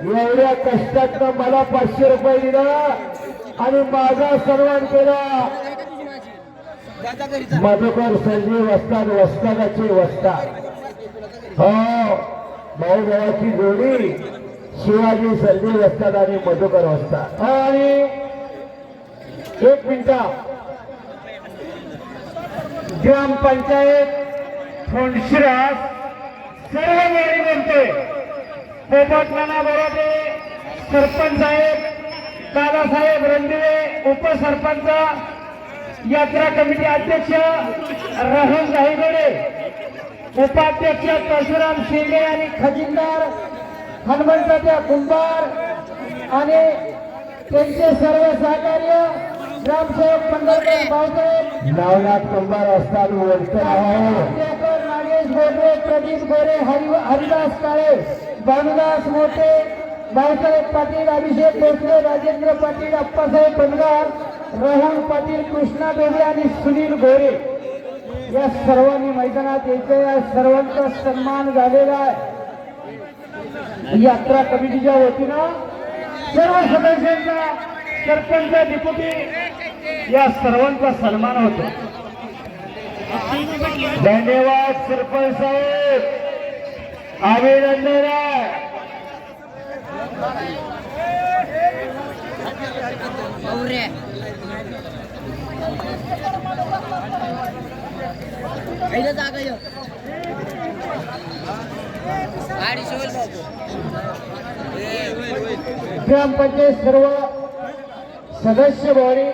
एवढ्या कष्टातनं मला 500 रुपये दिला आणि माझा सन्मान केला मधुकर संजीव वस्ताद वस्तादाचे वस्ताद हो भाऊ भावाची जोडी शिवाजी संजीव वस्ताद आणि मधुकर वस्ताद आणि 1 मिनिट ग्रामपंचायत फोंडशिरास सर्व गाडी बनते पोपट नाना बरोडे सरपंच साहेब दादासाहेब रणदिवे उपसरपंच यात्रा कमिटी अध्यक्ष राहुल गायगडे उपाध्यक्ष परशुराम शेंडे आणि खजिनदार हनुमंताच्या कुंभार आणि त्यांचे सर्व सहकार्य ग्रामसेवक पंढरपूर भाऊसाहेब नवनाथ कुंभार असतात नागेश गोरे प्रदीप गोरे हरिदास काळे भानुदास मोठे भाऊसाहेब पाटील अभिषेक भोसले राजेंद्र पाटील अप्पासाहेब बनगार राहुल पाटील कृष्णा बेबे आणि सुनील गोरे या सर्वांनी मैदानात यायचं या सर्वांचा सन्मान झालेला आहे यात्रा कमिटीच्या वतीनं सर्व सदस्यांचा सरपंच डिप्युटी या सर्वांचा सन्मान होतो धन्यवाद सरपंच साहेब अभिनंदन ग्रामपंचायत सर्व सदस्य बोरी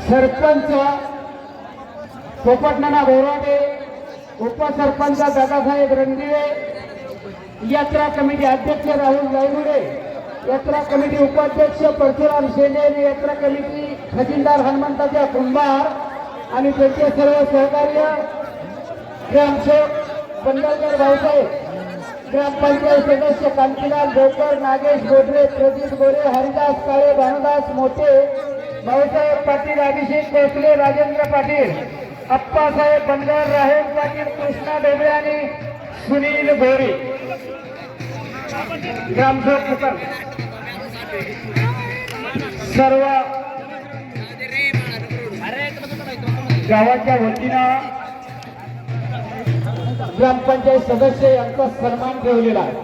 सरपंच पोपट नाना बोराडे उपसरपंच दादासाहेब रणदिवे यात्रा कमिटी अध्यक्ष राहुल गायगुडे यात्रा कमिटी उपाध्यक्ष परशुराम शेंडे आणि यात्रा कमिटी खजिनदार हनुमंताच्या कुंभार आणि त्यांचे सर्व सहकार्य ग्रामसेवक पंढरपूर भाऊसाहेब ग्रामपंचायत सदस्य कांतीलाल देवकर नागेश गोडरे प्रदीप गोरे हरिदास काळे भानुदास मोठे भाऊसाहेब पाटील अभिषेक भोसले राजेंद्र पाटील अप्पासाहेब बनगार राहुल पाटील कृष्णा बेबे आणि सुनील गोरे ग्रामसेवक मुकर सर्व गावाच्या वतीनं ग्रामपंचायत सदस्य यांचा सन्मान ठेवलेला आहे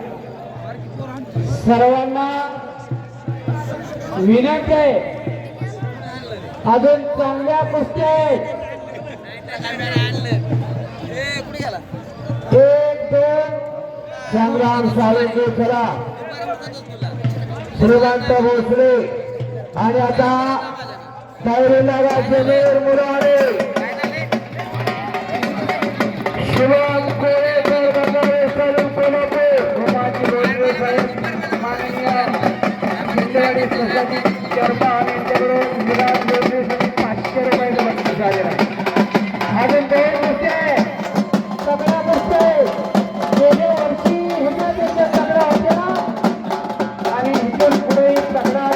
सर्वांना विनंती आहे अजून चांगल्या कुस्त्या आहेत 1-2 संग्राम सावंगे चला श्रीकांत भोसले आणि आता तावरेला राज्यमेर मुराडे शिवम कोळेकर बगावे सलू कोल्हापूर रोमाची गोडरे साहेब माननीय शिंदेवाडी सोसायटी चेअरमन यांच्याकडून विराट गोडरेसाठी 500 रुपयाचं बक्षीस झालेलं आहे अजून 2 गोष्टी आहे सगळ्या गोष्टी गेल्या वर्षी ह्याच्यापेक्षा सगळ्या होत्या ना आणि इथून पुढे सगळा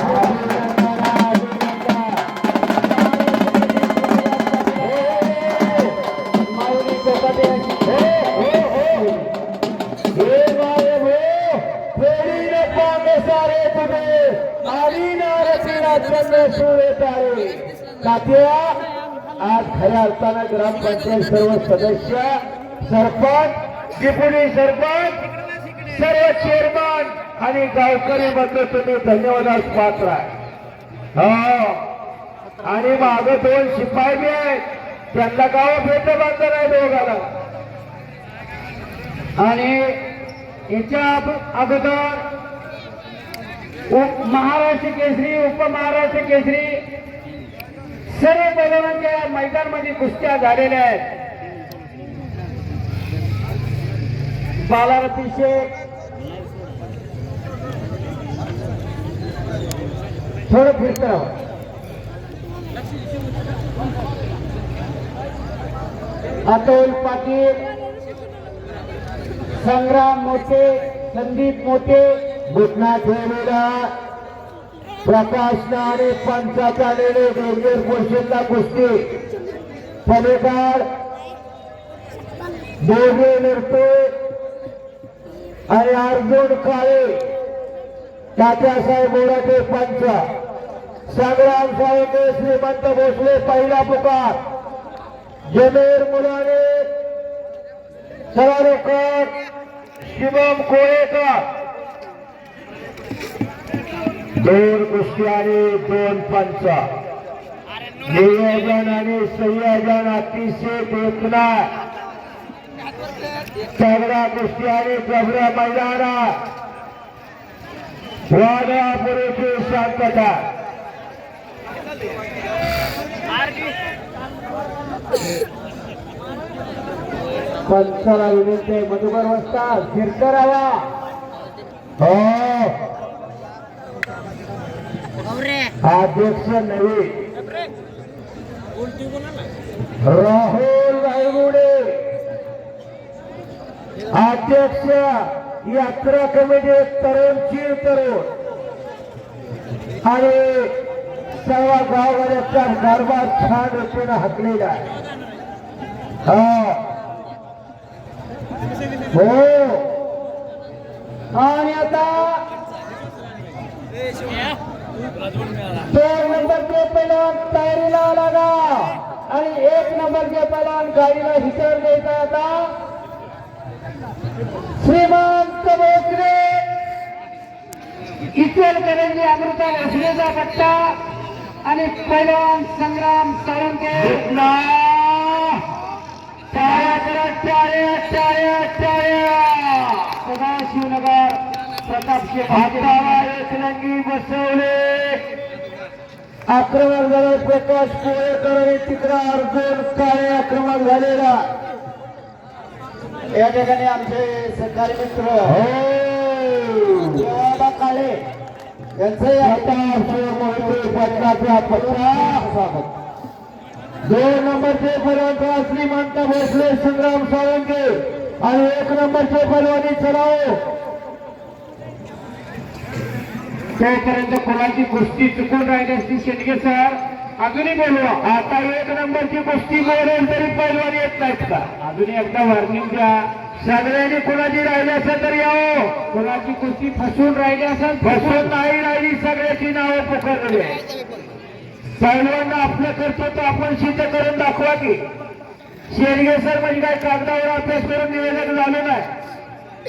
आज खऱ्या अर्थानं ग्रामपंचायत सर्व सदस्य सरपंच डिप्युटी सरपंच सर्व चेअरमन आणि गावकरी बद्दल तुम्ही धन्यवाद पात्र आहे आणि माग 2 शिपाई बी आहेत त्यांना गाव भेट बांधलं आहे दोघाला आणि याच्या अगोदर महाराष्ट्र केसरी उपमहाराष्ट्र केसरी सर्व पैलवानांच्या मैदानामध्ये कुस्त्या झालेल्या आहेत बालारती शेख थोडं फिरतं अतुल पाटील संग्राम मोठे संदीप मोठे घुटना ठेवलेला प्रकाश नारे पंचाचा निर्णय डोंगर परिषदला कुस्ती पलीकड दोघे लढतोय आणि अर्जुन काळे तात्यासाहेब बोराटे पंच, संग्राम साळुंके श्रीमंत भोसले पहिला पुकार, जमीर मुलाने सरारेकर शिवम कोळेकर, 2 कुस्ती आणि 2 पंच, नियोजन आणि संयोजन अतिशय देखना तगडा कुस्ती आणि जबऱ्या मैदानात वादापुरीची शांतता. पंचाला विनंती मधुकर वस्ताद फिरकर आवा. हो अध्यक्ष नवी राहुल रायगुडे, अध्यक्ष यात्रा कमिटी तरुणची तरुण आणि सर्व गाववाड्याचा कारभार छान रीतीने हाकलेला हो. आणि आता 2 नंबरचे पैलवान तयारीला लागा आणि 1 नंबरचे पैलवान गाडीला हिटर द्यायचा. आता श्रीमंत भोसले इचलकरंजी अमृता भोसलेचा पट्टा आणि पैलवान संग्राम साळुंके. सदाशिवनगर प्रतापचे एकलंगी बसवले. आक्रमण झाले प्रकाश कोळेकर आणि तिकडा अर्जुन काळे आक्रमण झालेला. या ठिकाणी आमचे सहकारी मित्र बाबा काळे यांचे आता 2 नंबरचे पैलवान श्रीमंत भोसले संग्राम साळुंके आणि 1 नंबरचे पैलवानी चढाव. त्यापर्यंत कोणाची कुस्ती चुकून राहिली असती शेटके सर अजूनही बोलवा. आता 1 नंबरची कुस्ती बोलेल तरी पैलवान येत नाहीत का? अजूनही एकदा वॉर्निंग द्या. सगळ्यांनी कोणाची राहिली असेल तर यावं. कोणाची कुस्ती फसून राहिली असेल फसून नाही राहिली सगळ्याची नावं पुकारली आहे. पैलवान आपलं करतो तर आपण सिद्ध करून दाखवा की. शेरगे सर म्हणजे काय कागदावर अभ्यास करून निवेदन झालं नाही.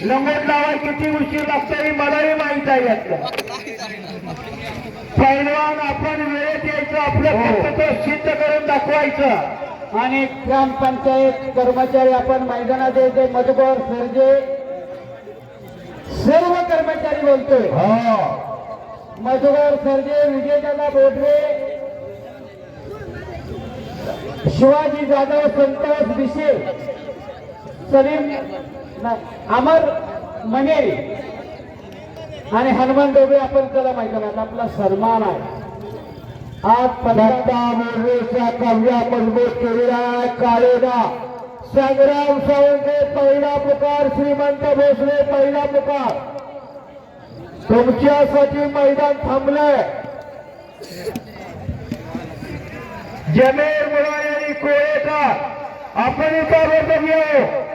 लंगोट लावाय किती उशीर लागतो हे मलाही माहित आहे. यातलं पैलवान आपण वेळेत यायचं, आपलं कर्तव्य सिद्ध करून दाखवायचं. आणि ग्रामपंचायत कर्मचारी आपण मैदानात यायचे. मधुकर सरजे सर्व कर्मचारी बोलतोय. मधुकर सरजे, विजयदादा बोडरे, शिवाजी जाधव, संतोष भिशे, सलीम अमर मनेरी आणि हनुमान डोबे आपण त्याला मैदानात आपला सन्मान आहे. आज पदार्था मोर्रेचा कव्या मजबूत केलेला काळेदा. संग्राम साळुंके पहिला पुकार, श्रीमंत भोसले पहिला पुकार. तुमच्यासाठी मैदान थांबलंय. जमीर मुलाने आणि कोळेकर आपण इथं घेऊ.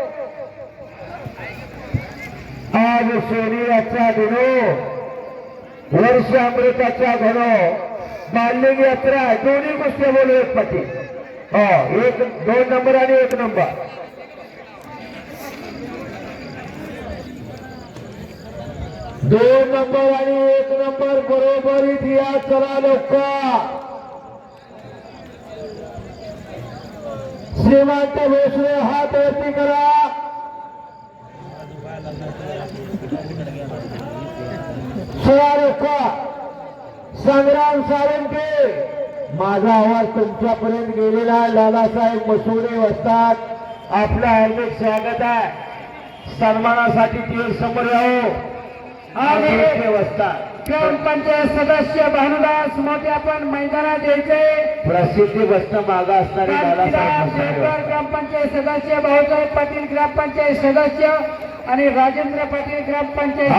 आज शरीराचा दिनो, वर्ष अमृताचा घनो, मालिक यात्रा आहे. दोन्ही गोष्टी बोलू एक पाठी. 2 नंबर आणि 1 नंबर. दोन नंबर आणि 1 नंबर बरोबरीत या. चला लवकर. श्रीमंत भोसले हात वरती करा. संग्राम साळुंके, माझा आवाज तुमच्यापर्यंत गेलेला. लालासाहेब मसुरे वस्ताद आपलं हार्दिक स्वागत आहे. सन्मानासाठी ती समोर राहू. वस्ताद ग्रामपंचायत सदस्य भानुदास मोठे आपण मैदानात यायचे. प्रसिद्धी बसणं मागा असणारे लालासाहेब ग्रामपंचायत सदस्य, भाऊसाहेब पाटील ग्रामपंचायत सदस्य आणि राजेंद्र पाटील ग्रामपंचायत.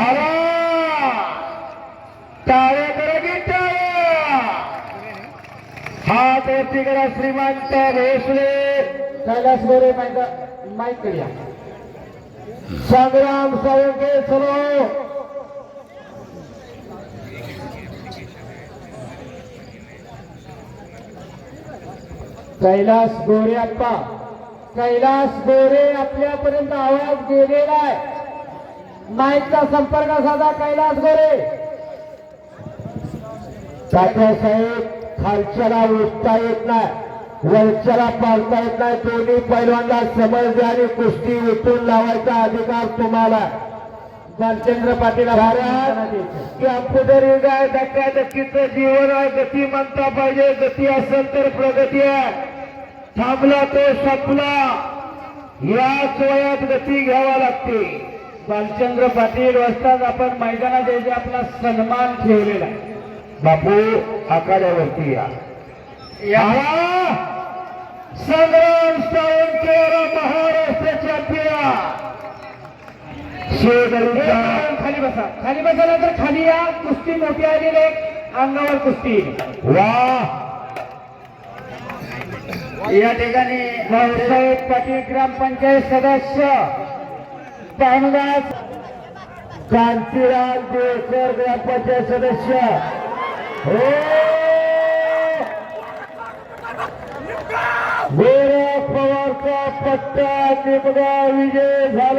टाळे करा की टाळे. हात वरती करा. श्रीमंत भोसले कैलास गोरे माईक करूया. संग्राम साळुंखे चलो. कैलास गोरे अप्पा, कैलास गोरे आपल्यापर्यंत आवाज गेलेला आहे. माईकचा संपर्क साधा. कैलास गोरे. तात्यासाहेब खालच्याला उठता येत नाही, वरच्याला पाळता येत नाही. दोन्ही पैलवानला समज आणि कुस्ती उठून लावायचा अधिकार तुम्हाला. भालचंद्र पाटील कॅम्प्युटर युग आहे. धक्काधक्कीचं जीवन आहे. गती म्हणता पाहिजे. गती असेल तर प्रगती आहे. थांबला तो संपला. याच वयात गती घ्यावा लागते. भालचंद्र पाटील वस्ताद आपण मैदानात यायचे आपला सन्मान ठेवलेला आहे. बापू आखाड्यावरती या. संग्राम साळुंखे महाराष्ट्र चॅम्पियन. खाली बसा. खाली बसायला तर खाली या. कुस्ती मोठी आलेली अंगावर कुस्ती. वा. या ठिकाणी भाऊसाहेब पाटील ग्रामपंचायत सदस्य, भानुदास कांतीराज देवकर ग्रामपंचायत सदस्य. हो गोरा पवारचा पट्टा निमगा विजय झाला.